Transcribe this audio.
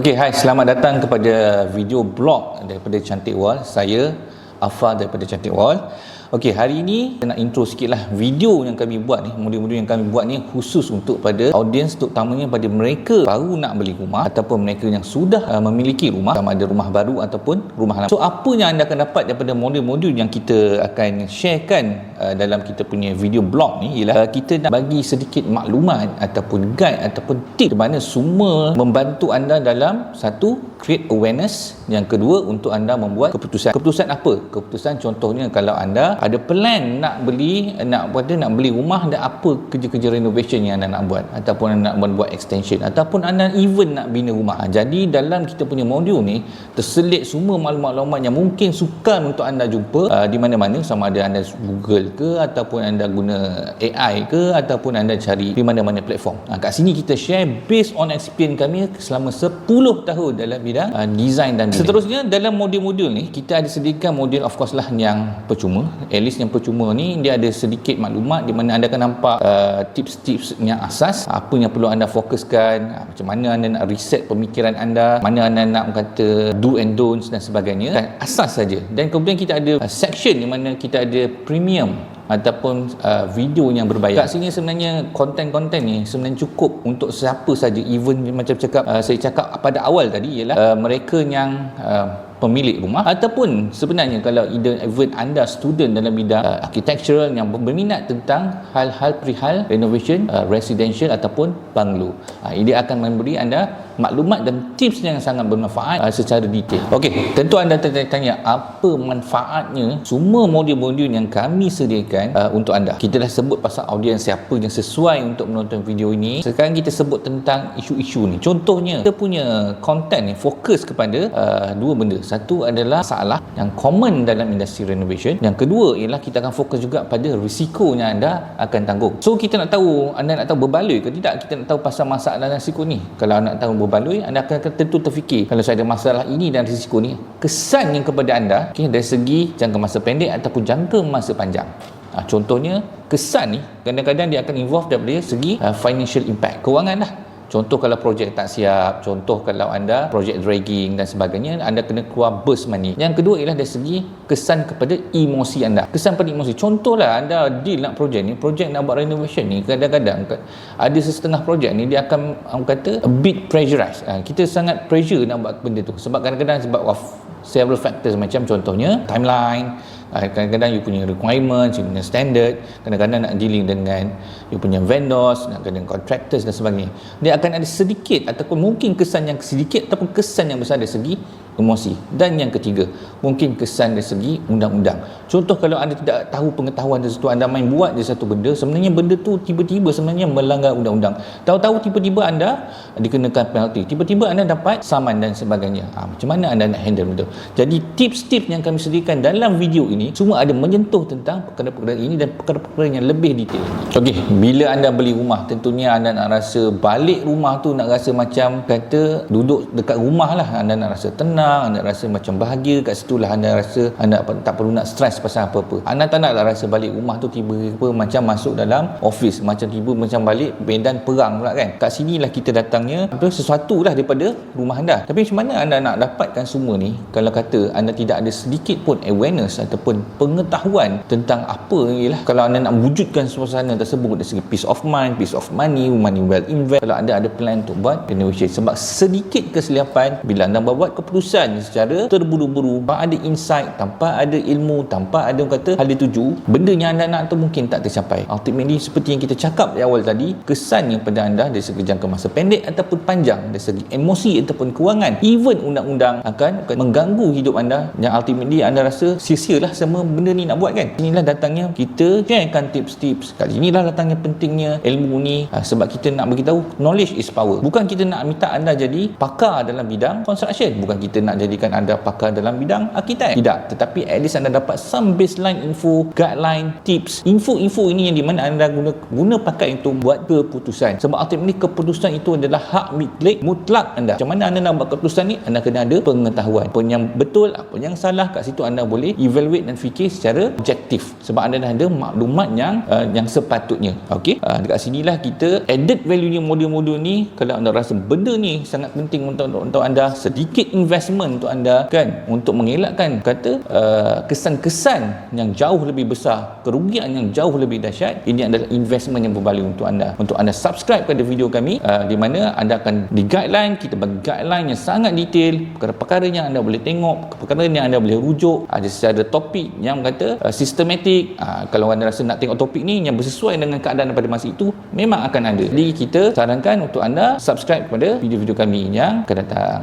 Okey, hai, selamat datang kepada video blog daripada Cantik Wall. Saya Afar daripada Cantik Wall. Okey, hari ini saya nak intro sikitlah video yang kami buat ni, modul-modul yang kami buat ni khusus untuk pada audiens, terutamanya pada mereka baru nak beli rumah ataupun mereka yang sudah memiliki rumah, sama ada rumah baru ataupun rumah lama. So, apa yang anda akan dapat daripada modul-modul yang kita akan sharekan dalam kita punya video blog ni ialah kita nak bagi sedikit maklumat ataupun guide ataupun tip di mana semua membantu anda dalam satu, create awareness, yang kedua untuk anda membuat keputusan. Keputusan apa? Keputusan contohnya kalau anda ada plan nak beli rumah, dan apa kerja-kerja renovation yang anda nak buat, ataupun anda nak buat extension, ataupun anda even nak bina rumah. Jadi dalam kita punya modul ni terselit semua maklumat-maklumat yang mungkin sukar untuk anda jumpa di mana-mana, sama ada anda Google ke, ataupun anda guna AI ke, ataupun anda cari di mana-mana platform. Kat sini kita share based on experience kami selama 10 tahun dalam bidang design dan building. Seterusnya dalam modul-modul ni kita ada sediakan modul, of course lah, yang percuma. At least yang percuma ni dia ada sedikit maklumat di mana anda akan nampak tips-tips yang asas, apa yang perlu anda fokuskan, macam mana anda nak reset pemikiran anda, mana anda nak kata do and don'ts dan sebagainya, dan asas saja. Dan kemudian kita ada section di mana kita ada premium ataupun video yang berbayar. Kat sini sebenarnya konten-konten ni sebenarnya cukup untuk siapa saja, even macam saya cakap pada awal tadi, ialah mereka yang pemilik rumah, ataupun sebenarnya kalau even anda student dalam bidang architectural yang berminat tentang hal-hal perihal renovation residential ataupun banglo. Ini akan memberi anda maklumat dan tips yang sangat bermanfaat secara detail. Okey, tentu anda tanya apa manfaatnya semua modul-modul yang kami sediakan untuk anda. Kita dah sebut pasal audiens siapa yang sesuai untuk menonton video ini. Sekarang kita sebut tentang isu-isu ni. Contohnya kita punya konten ni fokus kepada dua benda. Satu adalah masalah yang common dalam industri renovation. Yang kedua ialah kita akan fokus juga pada risiko yang anda akan tanggung. So kita nak tahu, anda nak tahu berbaloi ke tidak? Kita nak tahu pasal masalah dan risiko ni. Kalau anda nak tahu berbaloi, anda akan tentu terfikir, kalau saya ada masalah ini dan risiko ni, kesan yang kepada anda dari segi jangka masa pendek ataupun jangka masa panjang. Contohnya kesan ni kadang-kadang dia akan involve daripada segi financial impact, kewangan lah. Contoh kalau projek tak siap, contoh kalau anda projek dragging dan sebagainya, anda kena keluar burst money. Yang kedua ialah dari segi kesan kepada emosi anda. Kesan pada emosi. Contohlah anda deal nak projek ni, projek nak buat renovation ni, kadang-kadang ada setengah projek ni dia akan kata a bit pressurized. Kita sangat pressure nak buat benda tu. Sebab kadang-kadang sebab of several factors, macam contohnya timeline, kadang-kadang you punya requirements, you punya standard, kadang-kadang nak dealing dengan you punya vendors, nak dengan contractors dan sebagainya. Dia akan ada sedikit ataupun mungkin kesan yang sedikit ataupun kesan yang besar dari segi emosi. Dan yang ketiga, mungkin kesan dari segi undang-undang. Contoh kalau anda tidak tahu pengetahuan dari situ, anda main buat je satu benda, sebenarnya benda tu tiba-tiba sebenarnya melanggar undang-undang. Tahu-tahu tiba-tiba anda dikenakan penalti, tiba-tiba anda dapat saman dan sebagainya. Macam mana anda nak handle benda? Jadi tips-tips yang kami sediakan dalam video ini semua ada menyentuh tentang perkara-perkara ini dan perkara-perkara yang lebih detail. Okey, bila anda beli rumah, tentunya anda nak rasa balik rumah tu, nak rasa macam kata duduk dekat rumah lah. Anda nak rasa tenang, anda rasa macam bahagia kat situ lah. Anda rasa anda tak perlu nak stres pasal apa-apa. Anda tak naklah rasa balik rumah tu tiba-tiba macam masuk dalam office, macam tiba macam balik medan perang pula kan. Kat sinilah kita datangnya sesuatu lah daripada rumah anda. Tapi macam mana anda nak dapatkan semua ni kalau kata anda tidak ada sedikit pun awareness ataupun pengetahuan tentang apa ialah, kalau anda nak wujudkan suasana tersebut dari segi peace of mind, peace of money well invest, kalau anda ada plan untuk buat renovation. Sebab sedikit kesilapan bila anda buat keputusan secara terburu-buru, tanpa ada insight, tanpa ada ilmu, tanpa ada kata hal dituju, benda yang anda nak tu mungkin tak tercapai. Ultimately, seperti yang kita cakap di awal tadi, kesannya pada anda dari segi jangka masa pendek ataupun panjang, dari segi emosi ataupun kewangan, even undang-undang akan mengganggu hidup anda, yang ultimately anda rasa sia-sialah semua benda ni nak buat kan. Inilah datangnya kita sharekan tips-tips. Kali inilah datangnya pentingnya ilmu ni, sebab kita nak beritahu knowledge is power. Bukan kita nak minta anda jadi pakar dalam bidang construction, bukan kita nak jadikan anda pakar dalam bidang arkitek. Tidak, tetapi at least anda dapat some baseline info, guideline, tips, info-info ini yang di mana anda guna pakai untuk buat keputusan. Sebab ultimately keputusan itu adalah hak milik mutlak anda. Macam mana anda nak buat keputusan ni, anda kena ada pengetahuan. Apa yang betul, apa yang salah, kat situ anda boleh evaluate dan fikir secara objektif. Sebab anda dah ada maklumat yang sepatutnya. Okey, dekat sinilah kita added value ni, modul-modul ni. Kalau anda rasa benda ni sangat penting untuk anda, sedikit investment untuk anda kan, untuk mengelakkan kesan-kesan yang jauh lebih besar, kerugian yang jauh lebih dahsyat, ini adalah investment yang berbaloi untuk anda. Untuk anda subscribe pada video kami, di mana anda akan di guideline, kita bagi guideline yang sangat detail, perkara-perkara yang anda boleh tengok, perkara yang anda boleh rujuk, ada secara topik yang kata sistematik. Kalau anda rasa nak tengok topik ni yang bersesuai dengan keadaan pada masa itu, memang akan ada. Jadi kita sarankan untuk anda subscribe kepada video-video kami yang akan datang.